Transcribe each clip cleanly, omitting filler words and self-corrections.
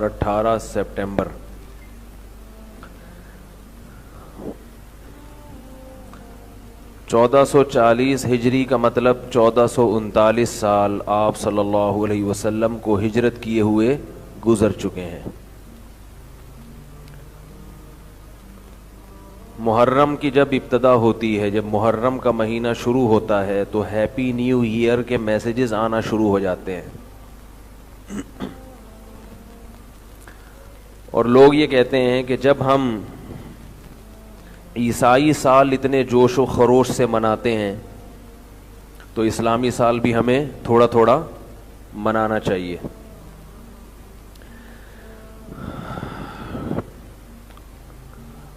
18 सितंबर 1440 हिजरी का मतलब 1439 साल आप सल्लल्लाहु अलैहि वसल्लम को हिजरत किए हुए गुजर चुके हैं। मुहर्रम की जब इब्तदा होती है, जब मुहर्रम का महीना शुरू होता है तो हैप्पी न्यू ईयर के मैसेजेस आना शुरू हो जाते हैं और लोग ये कहते हैं कि जब हम ईसाई साल इतने जोश व खरोश से मनाते हैं तो इस्लामी साल भी हमें थोड़ा थोड़ा मनाना चाहिए।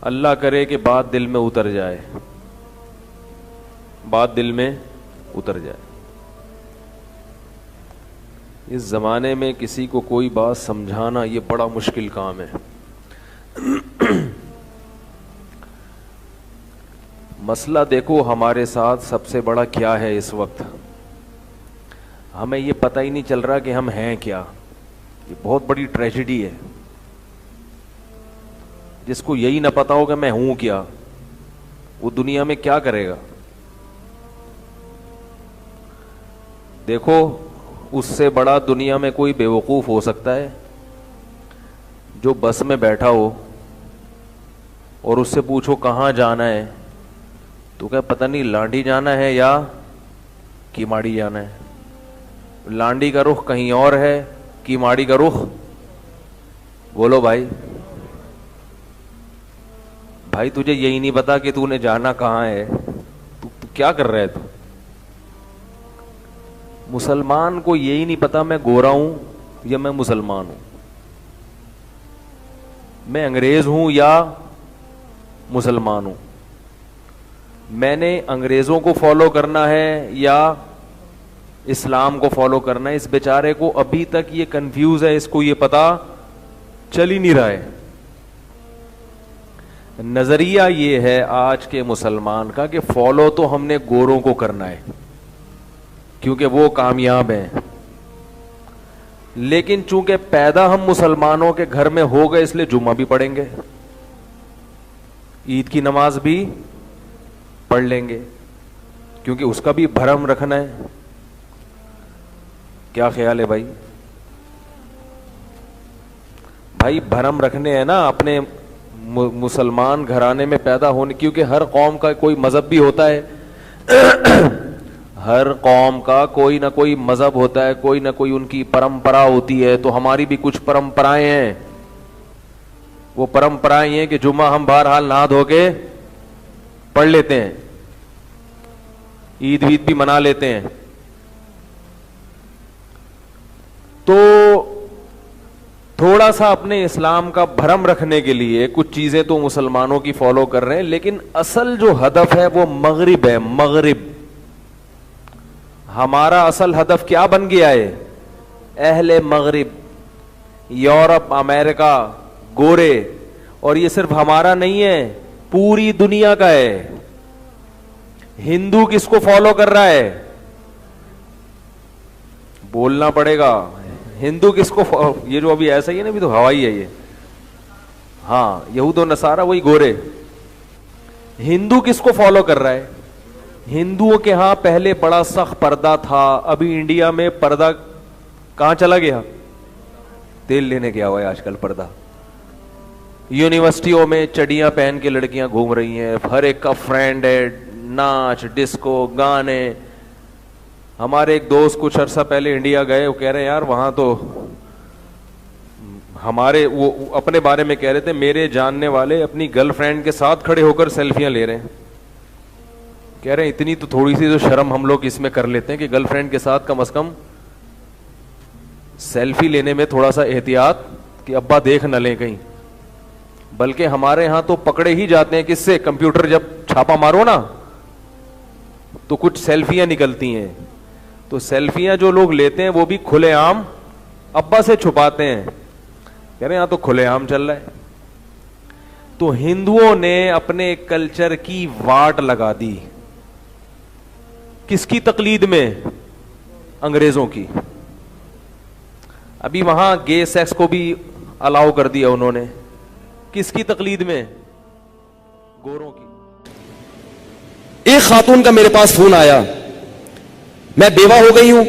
अल्लाह करे कि बात दिल में उतर जाए, बात दिल में उतर जाए। इस ज़माने में किसी को कोई बात समझाना ये बड़ा मुश्किल काम है। मसला देखो हमारे साथ सबसे बड़ा क्या है इस वक्त, हमें ये पता ही नहीं चल रहा कि हम हैं क्या। ये बहुत बड़ी ट्रेजेडी है। जिसको यही ना पता हो कि मैं हूं क्या, वो दुनिया में क्या करेगा। देखो उससे बड़ा दुनिया में कोई बेवकूफ हो सकता है जो बस में बैठा हो और उससे पूछो कहाँ जाना है तो क्या पता नहीं लांडी जाना है या कीमाड़ी जाना है। लांडी का रुख कहीं और है, कीमाड़ी का रुख, बोलो भाई भाई तुझे यही नहीं पता कि तूने जाना कहाँ है, तू क्या कर रहा है। तू मुसलमान को यही नहीं पता मैं गोरा हूं या मैं मुसलमान हूं, मैं अंग्रेज हूं या मुसलमान हूं, मैंने अंग्रेजों को फॉलो करना है या इस्लाम को फॉलो करना है। इस बेचारे को अभी तक ये कंफ्यूज है, इसको ये पता चल ही नहीं रहा है। नजरिया ये है आज के मुसलमान का कि फॉलो तो हमने गोरों को करना है क्योंकि वो कामयाब हैं, लेकिन चूंकि पैदा हम मुसलमानों के घर में हो गए इसलिए जुम्मा भी पढ़ेंगे, ईद की नमाज भी पढ़ लेंगे क्योंकि उसका भी भरम रखना है। क्या ख्याल है भाई? भाई भरम रखने हैं ना अपने मुसलमान घराने में पैदा होने, क्योंकि हर कौम का कोई मजहब भी होता है हर कौम का कोई ना कोई मजहब होता है, कोई ना कोई उनकी परंपरा होती है। तो हमारी भी कुछ परंपराएं हैं। वो परंपराएं हैं कि जुम्मा हम बहरहाल नहा धो के पढ़ लेते हैं, ईद वीद भी मना लेते हैं। तो थोड़ा सा अपने इस्लाम का भरम रखने के लिए कुछ चीजें तो मुसलमानों की फॉलो कर रहे हैं, लेकिन असल जो हदफ है वो मगरिब है। मगरिब हमारा असल हदफ क्या बन गया है? अहले मगरिब, यूरोप, अमेरिका, गोरे। और ये सिर्फ हमारा नहीं है, पूरी दुनिया का है। हिंदू किसको फॉलो कर रहा है? बोलना पड़ेगा। हिंदू किसको, ये जो अभी ऐसा ही है ना, अभी तो हवाई है ये। हाँ, यहूद और नसारा वही गोरे। हिंदू किसको फॉलो कर रहा है? हिंदुओं के यहां पहले बड़ा सख्त पर्दा था, अभी इंडिया में पर्दा कहां चला गया? तेल लेने गया हुआ है आजकल पर्दा। यूनिवर्सिटियों में चडियां पहन के लड़कियां घूम रही हैं, हर एक का फ्रेंड है, नाच, डिस्को, गाने। हमारे एक दोस्त कुछ अरसा पहले इंडिया गए, वो कह रहे हैं यार वहां तो हमारे, वो अपने बारे में कह रहे थे, मेरे जानने वाले अपनी गर्लफ्रेंड के साथ खड़े होकर सेल्फियां ले रहे हैं। कह रहे हैं इतनी तो थोड़ी सी तो शर्म हम लोग इसमें कर लेते हैं कि गर्लफ्रेंड के साथ कम से कम सेल्फी लेने में थोड़ा सा एहतियात कि अब्बा देख न लें कहीं। बल्कि हमारे यहां तो पकड़े ही जाते हैं किससे? कंप्यूटर जब छापा मारो ना तो कुछ सेल्फियां निकलती हैं। तो सेल्फियां जो लोग लेते हैं वो भी खुलेआम अब्बा से छुपाते हैं। कह रहे हैं यहां तो खुलेआम चल रहा है। तो हिंदुओं ने अपने कल्चर की वाट लगा दी। किसकी तकलीद में? अंग्रेजों की। अभी वहां गे सेक्स को भी अलाउ कर दिया उन्होंने। किसकी तकलीद में? गोरों की। एक खातून का मेरे पास फोन आया, मैं बेवा हो गई हूं,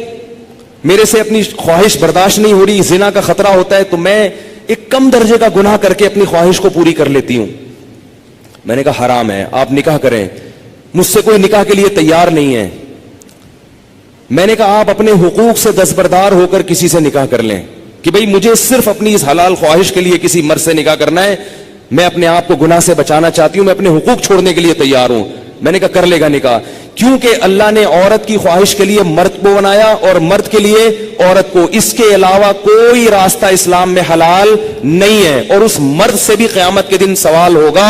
मेरे से अपनी ख्वाहिश बर्दाश्त नहीं हो रही, जिना का खतरा होता है, तो मैं एक कम दर्जे का गुनाह करके अपनी ख्वाहिश को पूरी कर लेती हूं। मैंने कहा हराम है, आप निकाह करें। मुझसे कोई निकाह के लिए तैयार नहीं है। मैंने कहा आप अपने हुकूक से दस्तबरदार होकर किसी से निकाह कर लें कि भाई मुझे सिर्फ अपनी इस हलाल ख्वाहिश के लिए किसी मर्द से निकाह करना है, मैं अपने आप को गुनाह से बचाना चाहती हूं, मैं अपने हुकूक छोड़ने के लिए तैयार हूं। मैंने कहा कर लेगा निकाह, क्योंकि अल्लाह ने औरत की ख्वाहिश के लिए मर्द को बनाया और मर्द के लिए औरत को। इसके अलावा कोई रास्ता इस्लाम में हलाल नहीं है। और उस मर्द से भी क़यामत के दिन सवाल होगा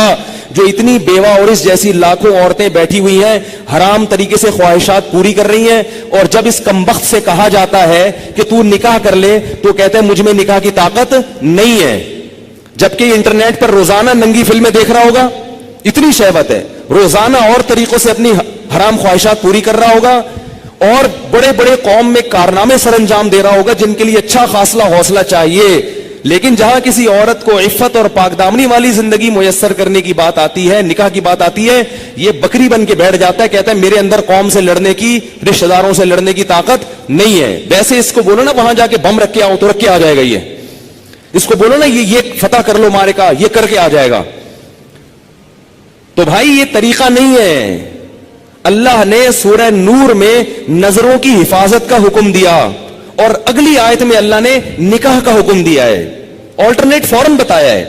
जो इतनी बेवा और इस जैसी लाखों औरतें बैठी हुई हैं, हराम तरीके से ख्वाहिशात पूरी कर रही हैं, और जब इस कमबख्त से कहा जाता है कि तू निकाह कर ले तो कहते हैं मुझ में निकाह की ताकत नहीं है। जबकि इंटरनेट पर रोजाना नंगी फिल्में देख रहा होगा, इतनी शहवत है, रोजाना और तरीकों से अपनी हराम ख्वाहिशात पूरी कर रहा होगा, और बड़े बड़े कौम में कारनामे सरंजाम दे रहा होगा जिनके लिए अच्छा खासला हौसला चाहिए। लेकिन जहां किसी औरत को इफ्फत और पाकदामनी वाली जिंदगी मुयस्सर करने की बात आती है, निकाह की बात आती है, ये बकरी बन के बैठ जाता है, कहता है मेरे अंदर कौम से लड़ने की, रिश्तेदारों से लड़ने की ताकत नहीं है। वैसे इसको बोलो ना वहां जाके बम रख के आओ तो रख के आ जाएगा। इसको बोलो ना ये फतह कर लो मारे का, ये करके आ जाएगा। तो भाई ये तरीका नहीं है। अल्लाह ने सूरह नूर में नजरों की हिफाजत का हुक्म दिया और अगली आयत में अल्लाह ने निकाह का हुक्म दिया है, ऑल्टरनेट फौरन बताया है।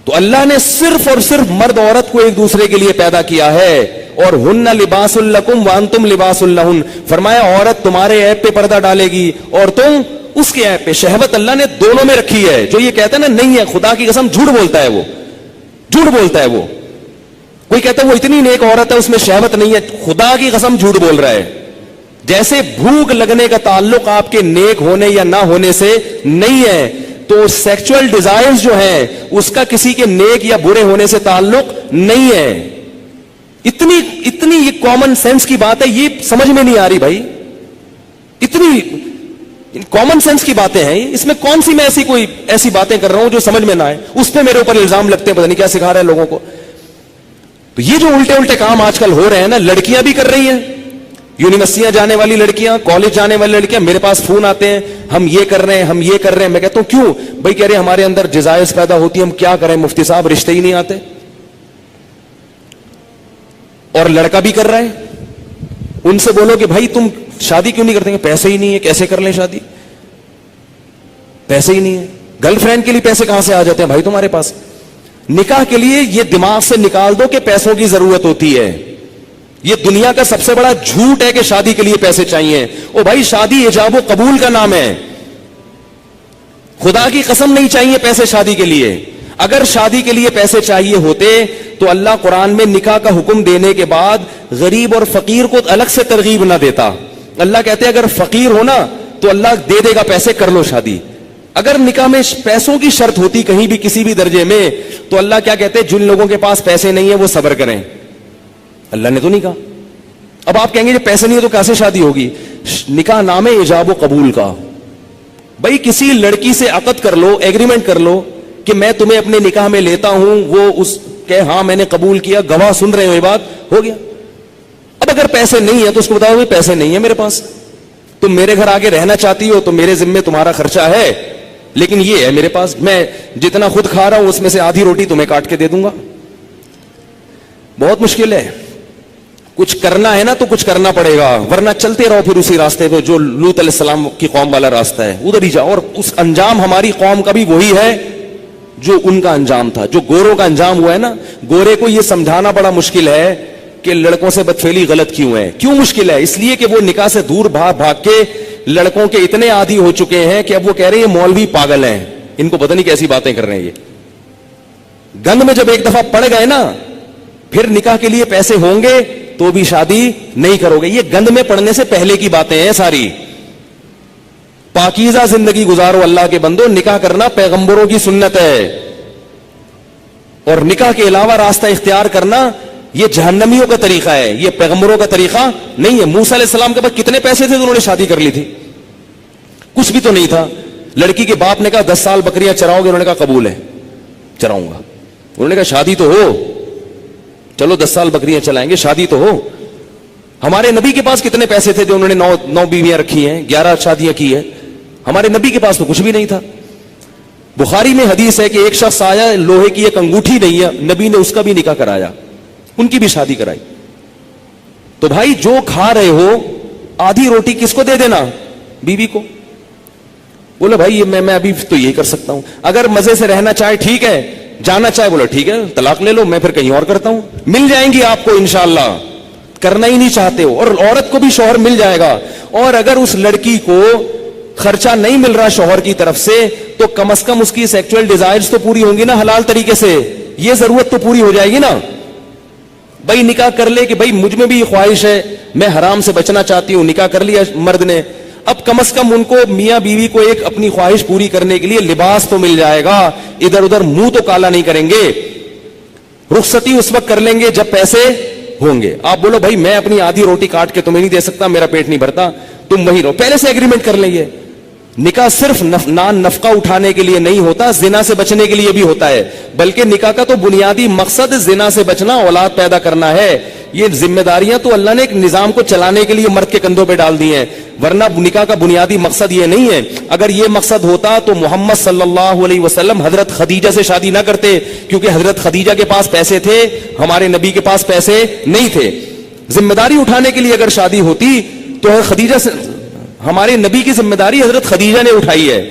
तो अल्लाह ने सिर्फ और सिर्फ मर्द औरत को एक दूसरे के लिए पैदा किया है। और हुन्ना लिबासुल लकुम व अंतुम लिबासुल लहुन, फरमाया औरत तुम्हारे ऐब पे पर्दा डालेगी और तुम उसके ऐब पे। शहवत अल्लाह ने दोनों में रखी है। जो ये कहता है ना नहीं है, खुदा की कसम झूठ बोलता है, वो झूठ बोलता है। वो कोई कहता है वो इतनी नेक औरत है उसमें शहवत नहीं है, खुदा की कसम झूठ बोल रहा है। जैसे भूख लगने का ताल्लुक आपके नेक होने या ना होने से नहीं है, तो सेक्सुअल डिजायर्स जो है उसका किसी के नेक या बुरे होने से ताल्लुक नहीं है। इतनी ये कॉमन सेंस की बात है, ये समझ में नहीं आ रही भाई। इतनी कॉमन सेंस की बातें हैं, इसमें कौन सी मैं ऐसी बातें कर रहा हूं जो समझ में ना आए, उस पर मेरे ऊपर इल्जाम लगते हैं, पता नहीं क्या सिखा रहा है लोगों को। तो ये जो उल्टे उल्टे काम आजकल हो रहे हैं ना, लड़कियां भी कर रही हैं, यूनिवर्सिटियां जाने वाली लड़कियां, कॉलेज जाने वाली लड़कियां, मेरे पास फोन आते हैं, हम ये कर रहे हैं, हम ये कर रहे हैं। मैं कहता हूं क्यों भाई? कह रहे हमारे अंदर डिजायर्स पैदा होती है, हम क्या करें मुफ्ती साहब, रिश्ते ही नहीं आते। और लड़का भी कर रहा है, उनसे बोलो कि भाई तुम शादी क्यों नहीं करते? पैसे ही नहीं है, कैसे कर लें शादी? पैसे ही नहीं है। गर्लफ्रेंड के लिए पैसे कहां से आ जाते हैं भाई तुम्हारे पास? निकाह के लिए ये दिमाग से निकाल दो कि पैसों की जरूरत होती है। ये दुनिया का सबसे बड़ा झूठ है कि शादी के लिए पैसे चाहिए। ओ भाई, शादी इजाब व कबूल का नाम है, खुदा की कसम नहीं चाहिए पैसे शादी के लिए। अगर शादी के लिए पैसे चाहिए होते तो अल्लाह कुरान में निकाह का हुक्म देने के बाद गरीब और फकीर को अलग से तरगीब ना देता। अल्लाह कहते अगर फकीर हो ना तो अल्लाह दे देगा पैसे, कर लो शादी। अगर निकाह में पैसों की शर्त होती कहीं भी किसी भी दर्जे में, तो अल्लाह क्या कहते जिन लोगों के पास पैसे नहीं है वो सब्र करें। अल्लाह ने तो नहीं कहा। अब आप कहेंगे जब पैसे नहीं है तो कैसे शादी होगी? निकाह नाम है इजाब व कबूल का। भाई किसी लड़की से अक़द कर लो, एग्रीमेंट कर लो कि मैं तुम्हें अपने निकाह में लेता हूं, वो उस कहे हाँ मैंने कबूल किया, गवाह सुन रहे हो, ये बात हो गया। अब अगर पैसे नहीं है तो उसको बताओ भाई पैसे नहीं है मेरे पास, तुम मेरे घर आके रहना चाहती हो तो मेरे जिम्मे तुम्हारा खर्चा है, लेकिन ये है मेरे पास, मैं जितना खुद खा रहा हूं उसमें से आधी रोटी तुम्हें काट के दे दूंगा। बहुत मुश्किल है। कुछ करना है ना तो कुछ करना पड़ेगा, वरना चलते रहो फिर उसी रास्ते पे जो लूत अलैहिस्सलाम की कौम वाला रास्ता है, उधर ही जाओ। और उस अंजाम हमारी कौम का भी वही है जो उनका अंजाम था, जो गोरों का अंजाम हुआ है ना। गोरे को यह समझाना बड़ा मुश्किल है कि लड़कों से बदफेली गलत क्यों है। क्यों मुश्किल है? इसलिए कि वो निकाह से दूर भाग भाग के लड़कों के इतने आदी हो चुके हैं कि अब वो कह रहे हैं मौलवी पागल हैं, इनको पता नहीं कैसी बातें कर रहे हैं। ये गंद में जब एक दफा पड़ गए ना, फिर निकाह के लिए पैसे होंगे तो भी शादी नहीं करोगे। ये गंद में पड़ने से पहले की बातें हैं सारी। पाकीज़ा जिंदगी गुजारो अल्लाह के बंदो, निकाह करना पैगंबरों की सुन्नत है, और निकाह के अलावा रास्ता इख्तियार करना ये जहन्नमियों का तरीका है, ये पैगंबरों का तरीका नहीं है। मूसा अलैहिस्सलाम के पास कितने पैसे थे तो उन्होंने शादी कर ली थी? कुछ भी तो नहीं था, لڑکی کے باپ نے کہا 10 سال بکریاں چراؤ گے؟ انہوں نے کہا قبول ہے، چراؤں گا۔ انہوں نے کہا شادی تو ہو، چلو 10 سال بکریاں چلائیں گے، شادی تو ہو۔ ہمارے نبی کے پاس کتنے پیسے تھے جو انہوں نے 9 بیویاں رکھی ہیں، 11 شادیاں کی ہیں؟ ہمارے نبی کے پاس تو کچھ بھی نہیں تھا۔ بخاری میں حدیث ہے کہ ایک شخص آیا، لوہے کی ایک انگوٹھی نہیں ہے، نبی نے اس کا بھی نکاح کرایا، ان کی بھی شادی کرائی۔ تو بھائی جو کھا رہے ہو آدھی روٹی کس کو دے دینا؟ بیوی کو۔ بولا بھائی میں ابھی تو یہی کر سکتا ہوں، اگر مزے سے رہنا چاہے ٹھیک ہے، جانا چاہے بولا ٹھیک ہے طلاق لے لو، میں پھر کہیں اور کرتا ہوں، مل جائیں گی آپ کو انشاءاللہ۔ کرنا ہی نہیں چاہتے ہو، اور عورت کو بھی شوہر مل جائے گا، اور اگر اس لڑکی کو خرچہ نہیں مل رہا شوہر کی طرف سے تو کم از کم اس کی سیکچوئل ڈیزائرز تو پوری ہوں گی نا حلال طریقے سے، یہ ضرورت تو پوری ہو جائے گی نا۔ بھائی نکاح کر لے کہ بھائی مجھ میں بھی یہ خواہش ہے، میں حرام سے بچنا چاہتی ہوں، نکاح کر لیا مرد نے، اب کم از کم ان کو میاں بیوی کو ایک اپنی خواہش پوری کرنے کے لیے لباس تو مل جائے گا، ادھر ادھر منہ تو کالا نہیں کریں گے۔ رخصتی اس وقت کر لیں گے جب پیسے ہوں گے۔ آپ بولو بھائی میں اپنی آدھی روٹی کاٹ کے تمہیں نہیں دے سکتا، میرا پیٹ نہیں بھرتا، تم وہیں رہو، پہلے سے ایگریمنٹ کر لیں گے۔ نکاح صرف نان نفقہ اٹھانے کے لیے نہیں ہوتا، زنا سے بچنے کے لیے بھی ہوتا ہے، بلکہ نکاح کا تو بنیادی مقصد زنا سے بچنا، اولاد پیدا کرنا ہے۔ یہ ذمہ داریاں تو اللہ نے ایک نظام کو چلانے کے لیے مرد کے کندھوں پہ ڈال دی ہیں، ورنہ نکاح کا بنیادی مقصد یہ نہیں ہے۔ اگر یہ مقصد ہوتا تو محمد صلی اللہ علیہ وسلم حضرت خدیجہ سے شادی نہ کرتے، کیونکہ حضرت خدیجہ کے پاس پیسے تھے، ہمارے نبی کے پاس پیسے نہیں تھے۔ ذمہ داری اٹھانے کے لیے اگر شادی ہوتی تو خدیجہ سے، ہمارے نبی کی ذمہ داری حضرت خدیجہ نے اٹھائی ہے۔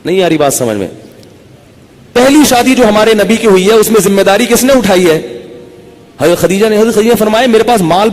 نہیں آ رہی بات سمجھ میں؟ پہلی شادی جو ہمارے نبی کی ہوئی ہے اس میں ذمہ داری کس نے اٹھائی ہے؟ حضرت خدیجہ نے۔ حضرت خدیجہ فرمائے میرے پاس مال